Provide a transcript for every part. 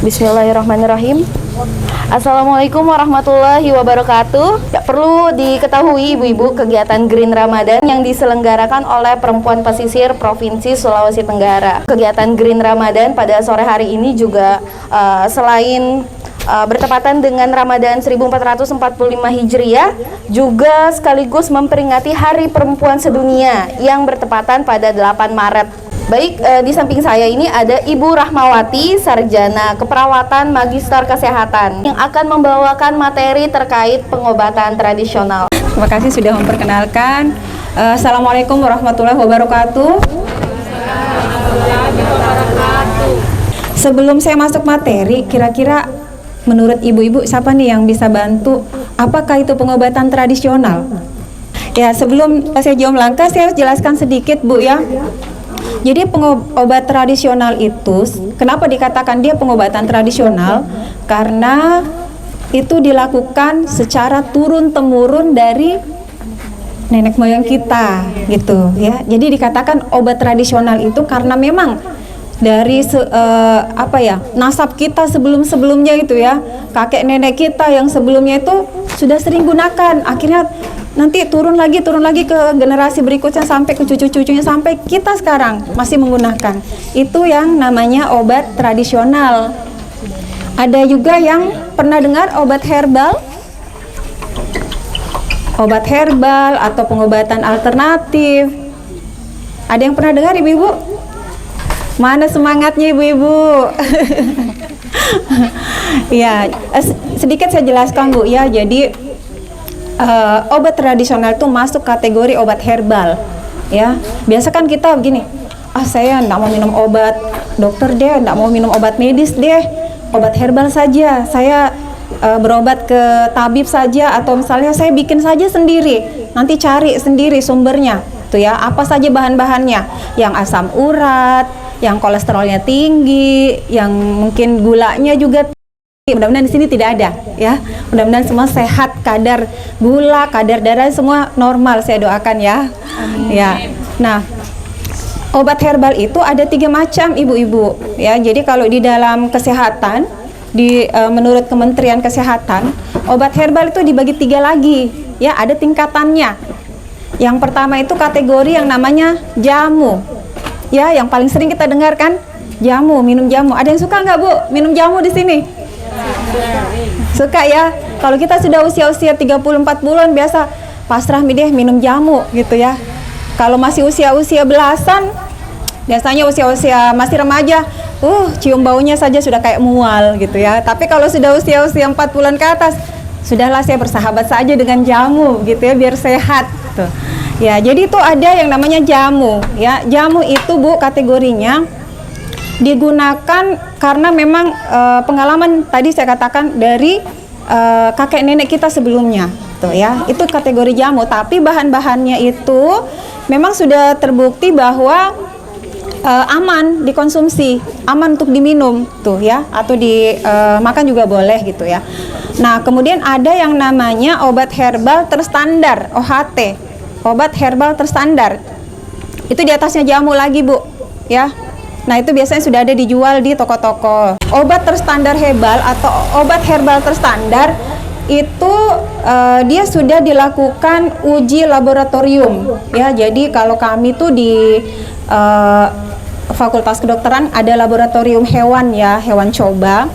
Bismillahirrahmanirrahim. Assalamualaikum warahmatullahi wabarakatuh. Tak perlu diketahui ibu-ibu, kegiatan Green Ramadan yang diselenggarakan oleh Perempuan Pesisir Provinsi Sulawesi Tenggara. Kegiatan Green Ramadan pada sore hari ini juga selain bertepatan dengan Ramadan 1445 Hijriah, juga sekaligus memperingati Hari Perempuan Sedunia yang bertepatan pada 8 Maret. Baik, di samping saya ini ada Ibu Rahmawati, Sarjana Keperawatan Magister Kesehatan, yang akan membawakan materi terkait pengobatan tradisional. Terima kasih sudah memperkenalkan. Assalamualaikum warahmatullahi wabarakatuh. Sebelum saya masuk materi, kira-kira menurut ibu-ibu siapa nih yang bisa bantu? Apakah itu pengobatan tradisional? Ya, sebelum saya jawab langkah, saya jelaskan sedikit, Bu, ya. Jadi obat tradisional itu, kenapa dikatakan dia pengobatan tradisional? Karena itu dilakukan secara turun-temurun dari nenek moyang kita, gitu ya. Jadi dikatakan obat tradisional itu karena memang dari nasab kita sebelum-sebelumnya itu ya, kakek nenek kita yang sebelumnya itu sudah sering gunakan, akhirnya nanti turun lagi ke generasi berikutnya sampai ke cucu-cucunya, sampai kita sekarang masih menggunakan. Itu yang namanya obat tradisional. Ada juga yang pernah dengar obat herbal? Obat herbal atau pengobatan alternatif. Ada yang pernah dengar, ibu-ibu? Mana semangatnya, ibu-ibu? Ya, sedikit saya jelaskan, Bu, ya. Jadi obat tradisional itu masuk kategori obat herbal, ya. Biasa kan kita begini, saya enggak mau minum obat dokter deh, enggak mau minum obat medis deh, obat herbal saja, saya berobat ke tabib saja, atau misalnya saya bikin saja sendiri, nanti cari sendiri sumbernya, tuh ya, apa saja bahan-bahannya, yang asam urat, yang kolesterolnya tinggi, yang mungkin gulanya juga. Mudah-mudahan di sini tidak ada, ya. Mudah-mudahan semua sehat, kadar gula, kadar darah semua normal, saya doakan, ya. Amin. Ya. Nah, obat herbal itu ada 3 macam, ibu-ibu, ya. Jadi kalau di dalam kesehatan, menurut Kementerian Kesehatan, obat herbal itu dibagi 3 lagi, ya. Ada tingkatannya. Yang pertama itu kategori yang namanya jamu, ya. Yang paling sering kita dengarkan jamu, minum jamu. Ada yang suka nggak, Bu, minum jamu di sini? Suka, ya. Kalau kita sudah usia-usia 30-40an biasa pasrah deh minum jamu, gitu ya. Kalau masih usia-usia belasan, biasanya usia-usia masih remaja, cium baunya saja sudah kayak mual, gitu ya. Tapi kalau sudah usia-usia 40-an ke atas, sudahlah saya bersahabat saja dengan jamu, gitu ya, biar sehat, gitu. Ya, jadi itu ada yang namanya jamu, ya. Jamu itu, Bu, kategorinya digunakan karena memang pengalaman tadi saya katakan dari kakek nenek kita sebelumnya, tuh ya, itu kategori jamu. Tapi bahan-bahannya itu memang sudah terbukti bahwa aman dikonsumsi, aman untuk diminum, tuh ya, atau dimakan juga boleh, gitu ya. Nah, kemudian ada yang namanya obat herbal terstandar, OHT, obat herbal terstandar. Itu di atasnya jamu lagi, Bu, ya. Nah, itu biasanya sudah ada dijual di toko-toko. Obat terstandar herbal atau obat herbal terstandar itu dia sudah dilakukan uji laboratorium, ya. Jadi kalau kami tuh di Fakultas Kedokteran ada laboratorium hewan, ya, hewan coba.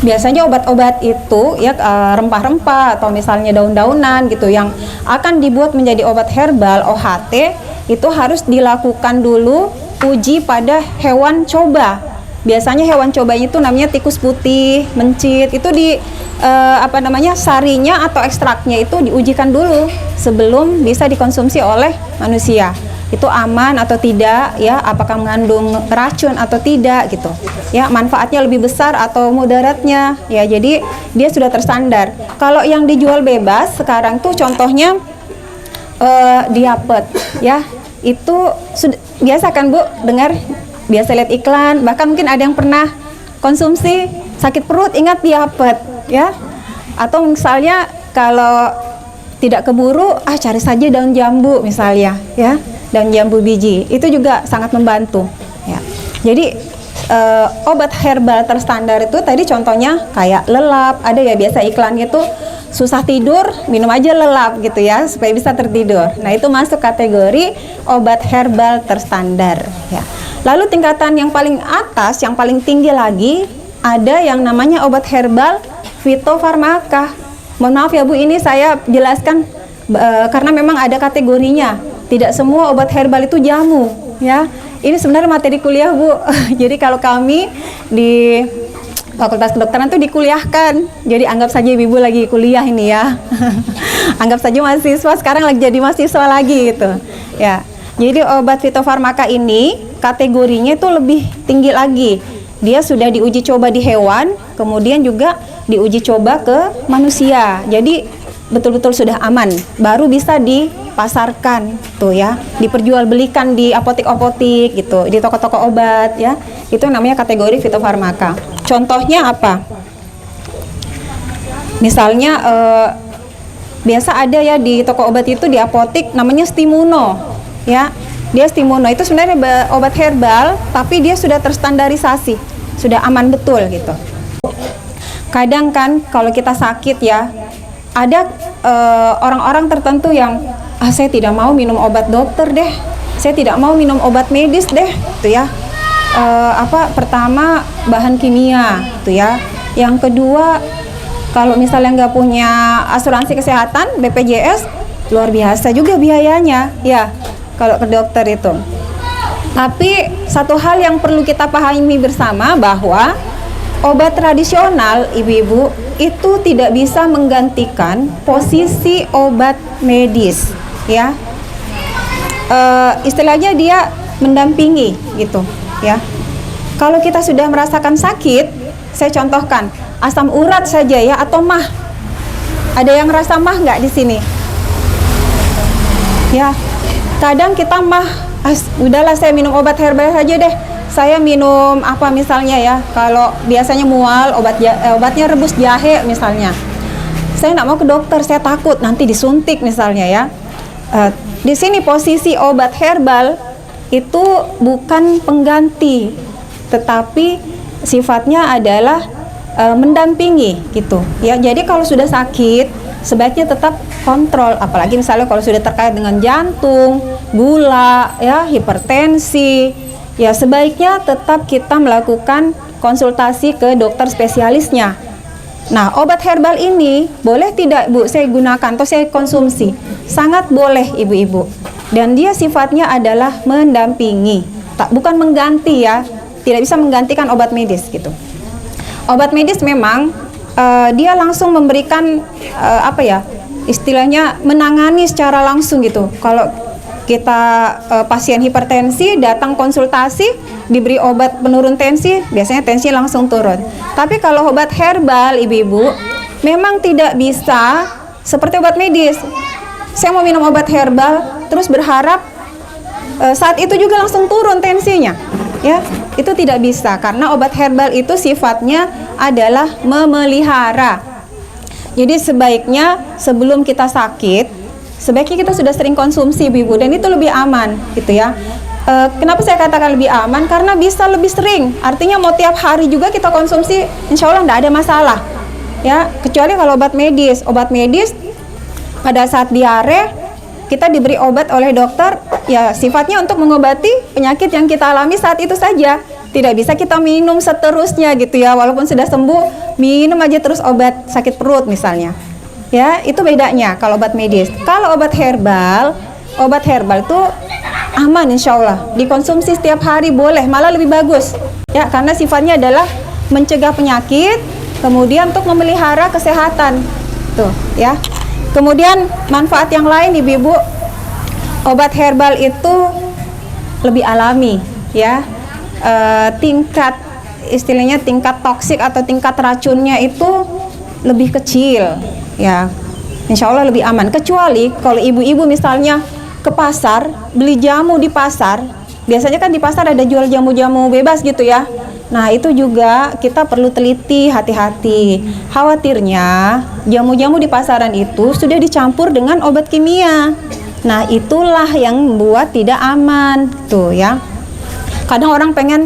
Biasanya obat-obat itu, ya, rempah-rempah atau misalnya daun-daunan gitu yang akan dibuat menjadi obat herbal OHT itu harus dilakukan dulu uji pada hewan coba. Biasanya hewan coba itu namanya tikus putih, mencit. Itu sarinya atau ekstraknya itu diujikan dulu sebelum bisa dikonsumsi oleh manusia. Itu aman atau tidak, ya, apakah mengandung racun atau tidak, gitu. Ya, manfaatnya lebih besar atau mudaratnya, ya. Jadi dia sudah terstandar. Kalau yang dijual bebas sekarang tuh contohnya diapet, ya. Itu biasa kan, Bu, dengar, biasa lihat iklan, bahkan mungkin ada yang pernah konsumsi sakit perut, ingat diapet, ya. Atau misalnya kalau tidak keburu, cari saja daun jambu misalnya, ya, daun jambu biji, itu juga sangat membantu, ya. Jadi obat herbal terstandar itu tadi contohnya kayak lelap, ada ya biasa iklannya tuh susah tidur, minum aja lelap gitu ya supaya bisa tertidur. Nah, itu masuk kategori obat herbal terstandar ya. Lalu tingkatan yang paling atas, yang paling tinggi lagi ada yang namanya obat herbal fitofarmaka. Mohon maaf ya Bu, ini saya jelaskan karena memang ada kategorinya. Tidak semua obat herbal itu jamu ya. Ini sebenarnya materi kuliah Bu. Jadi kalau kami di Fakultas Kedokteran itu dikuliahkan. Jadi anggap saja Ibu lagi kuliah ini ya. Anggap saja mahasiswa sekarang lagi jadi mahasiswa lagi gitu. Ya. Jadi obat fitofarmaka ini kategorinya itu lebih tinggi lagi. Dia sudah diuji coba di hewan, kemudian juga diuji coba ke manusia. Jadi betul-betul sudah aman, baru bisa dipasarkan tuh ya, diperjualbelikan di apotek-apotek gitu, di toko-toko obat ya. Itu namanya kategori fitofarmaka. Contohnya apa? Misalnya biasa ada ya di toko obat itu di apotek namanya Stimuno ya. Dia Stimuno itu sebenarnya obat herbal tapi dia sudah terstandarisasi, sudah aman betul gitu. Kadang kan kalau kita sakit ya, ada orang-orang tertentu yang saya tidak mau minum obat dokter deh, saya tidak mau minum obat medis deh, gitu ya. Pertama bahan kimia, gitu ya. Yang kedua, kalau misalnya nggak punya asuransi kesehatan BPJS, luar biasa juga biayanya, ya. Kalau ke dokter itu. Tapi satu hal yang perlu kita pahami bersama bahwa obat tradisional, ibu-ibu, itu tidak bisa menggantikan posisi obat medis, ya. Istilahnya dia mendampingi, gitu, ya. Kalau kita sudah merasakan sakit, saya contohkan asam urat saja ya, atau mah. Ada yang rasa mah nggak di sini? Ya, kadang kita mah, udahlah saya minum obat herbal saja deh. Saya minum apa misalnya ya, kalau biasanya mual, obatnya rebus jahe misalnya. Saya nggak mau ke dokter, saya takut nanti disuntik misalnya ya. Di sini posisi obat herbal itu bukan pengganti, tetapi sifatnya adalah mendampingi gitu ya. Jadi kalau sudah sakit sebaiknya tetap kontrol, apalagi misalnya kalau sudah terkait dengan jantung, gula, ya, hipertensi, ya sebaiknya tetap kita melakukan konsultasi ke dokter spesialisnya. Nah, obat herbal ini boleh tidak Bu saya gunakan atau saya konsumsi? Sangat boleh ibu-ibu. Dan dia sifatnya adalah mendampingi, bukan mengganti ya. Tidak bisa menggantikan obat medis gitu. Obat medis memang dia langsung memberikan istilahnya menangani secara langsung gitu. Kalau kita pasien hipertensi datang konsultasi, diberi obat penurun tensi, biasanya tensi langsung turun. Tapi kalau obat herbal, ibu-ibu, memang tidak bisa seperti obat medis. Saya mau minum obat herbal, terus berharap saat itu juga langsung turun tensinya. Ya, itu tidak bisa karena obat herbal itu sifatnya adalah memelihara. Jadi sebaiknya sebelum kita sakit, sebaiknya kita sudah sering konsumsi, ibu-ibu, dan itu lebih aman, gitu ya. Kenapa saya katakan lebih aman? Karena bisa lebih sering. Artinya mau tiap hari juga kita konsumsi, insya Allah tidak ada masalah. Ya, kecuali kalau obat medis pada saat diare kita diberi obat oleh dokter, ya sifatnya untuk mengobati penyakit yang kita alami saat itu saja. Tidak bisa kita minum seterusnya gitu ya, walaupun sudah sembuh, minum aja terus obat sakit perut misalnya. Ya, itu bedanya kalau obat medis. Kalau obat herbal itu aman insya Allah. Dikonsumsi setiap hari boleh, malah lebih bagus. Ya, karena sifatnya adalah mencegah penyakit, kemudian untuk memelihara kesehatan. Tuh, ya. Kemudian manfaat yang lain ibu-ibu, obat herbal itu lebih alami ya. Tingkat toksik atau tingkat racunnya itu lebih kecil ya. Insya Allah lebih aman. Kecuali kalau ibu-ibu misalnya ke pasar beli jamu di pasar, biasanya kan di pasar ada jual jamu-jamu bebas gitu ya. Nah, itu juga kita perlu teliti, hati-hati. Khawatirnya jamu-jamu di pasaran itu sudah dicampur dengan obat kimia. Nah, itulah yang membuat tidak aman tuh ya. Kadang orang pengen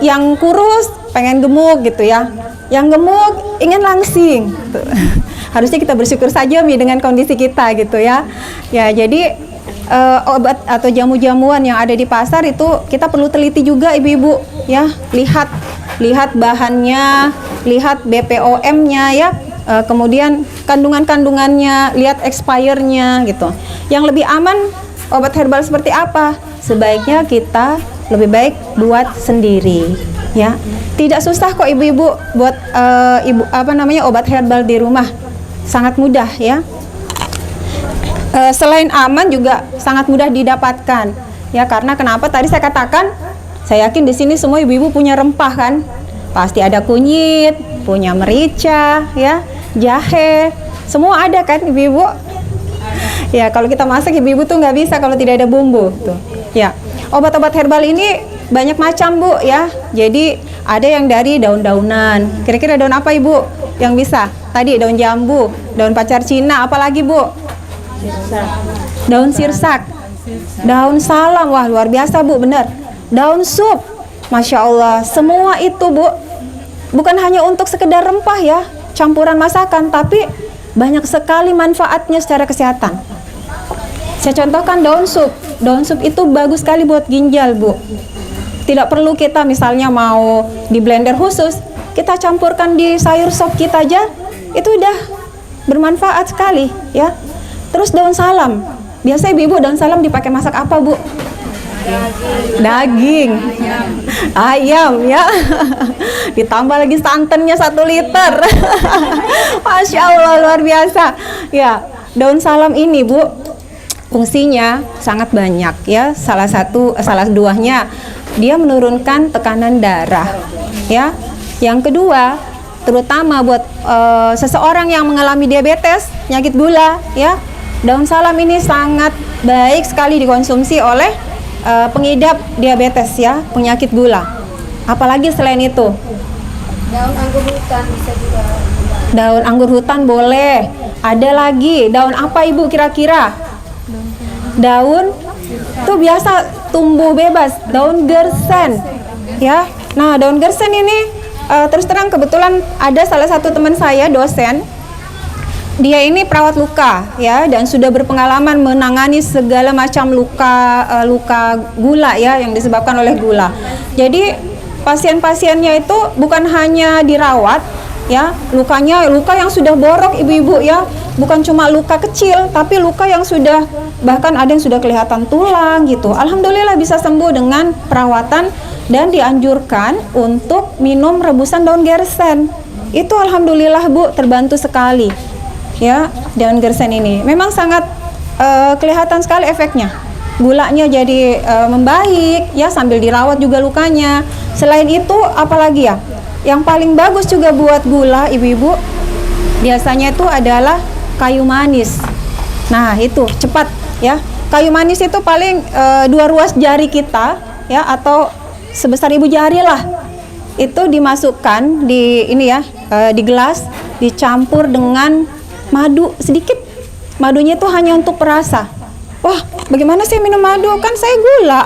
yang kurus pengen gemuk gitu ya, yang gemuk ingin langsing gitu. Harusnya kita bersyukur saja Mi dengan kondisi kita gitu ya. Ya jadi obat atau jamu-jamuan yang ada di pasar itu kita perlu teliti juga ibu-ibu ya, lihat bahannya, lihat BPOM-nya ya, kemudian kandungannya, lihat expire-nya gitu. Yang lebih aman obat herbal seperti apa? Sebaiknya kita lebih baik buat sendiri ya. Tidak susah kok ibu-ibu buat obat herbal di rumah. Sangat mudah ya. Selain aman juga sangat mudah didapatkan ya, karena kenapa tadi saya katakan, saya yakin di sini semua ibu-ibu punya rempah kan? Pasti ada kunyit, punya merica ya, jahe, semua ada kan ibu-ibu? Ya, kalau kita masak ibu-ibu tuh nggak bisa kalau tidak ada bumbu tuh. Ya, obat-obat herbal ini banyak macam Bu ya. Jadi ada yang dari daun-daunan. Kira-kira daun apa Ibu yang bisa? Tadi daun jambu, daun pacar Cina, apalagi Bu? Daun sirsak, daun salam, wah luar biasa Bu, benar. Daun sup, Masya Allah, semua itu Bu, bukan hanya untuk sekedar rempah ya, campuran masakan, tapi banyak sekali manfaatnya secara kesehatan. Saya contohkan daun sup itu bagus sekali buat ginjal Bu. Tidak perlu kita misalnya mau di blender khusus, kita campurkan di sayur sop kita aja, itu udah bermanfaat sekali ya. Terus daun salam, biasa ibu-ibu daun salam dipakai masak apa Bu? Daging, ayam ya, ditambah lagi santannya 1 liter. Masya Allah luar biasa ya. Daun salam ini Bu, fungsinya sangat banyak ya. Salah duanya dia menurunkan tekanan darah ya. Yang kedua, terutama buat seseorang yang mengalami diabetes, penyakit gula ya, daun salam ini sangat baik sekali dikonsumsi oleh pengidap diabetes ya, penyakit gula. Apalagi selain itu, daun anggur hutan bisa juga. daun anggur hutan boleh. Ada lagi daun apa Ibu kira-kira? Daun tuh biasa tumbuh bebas, daun gersen ya. Nah, daun gersen ini terus terang kebetulan ada salah satu teman saya dosen, dia ini perawat luka ya, dan sudah berpengalaman menangani segala macam luka gula ya, yang disebabkan oleh gula. Jadi pasien-pasiennya itu bukan hanya dirawat ya, luka yang sudah borok ibu-ibu ya, bukan cuma luka kecil, tapi luka yang sudah, bahkan ada yang sudah kelihatan tulang gitu. Alhamdulillah bisa sembuh dengan perawatan, dan dianjurkan untuk minum rebusan daun gersen. Itu alhamdulillah Bu, terbantu sekali ya, daun gersen ini memang sangat kelihatan sekali efeknya. Gulanya jadi membaik ya, sambil dirawat juga lukanya. Selain itu apalagi ya, yang paling bagus juga buat gula ibu-ibu, biasanya itu adalah kayu manis. Nah itu cepat ya, kayu manis itu paling 2 ruas jari kita ya, atau sebesar ibu jari lah, itu dimasukkan di ini ya, di gelas, dicampur dengan madu sedikit. Madunya itu hanya untuk perasa. Wah, bagaimana sih minum madu? Kan saya gula.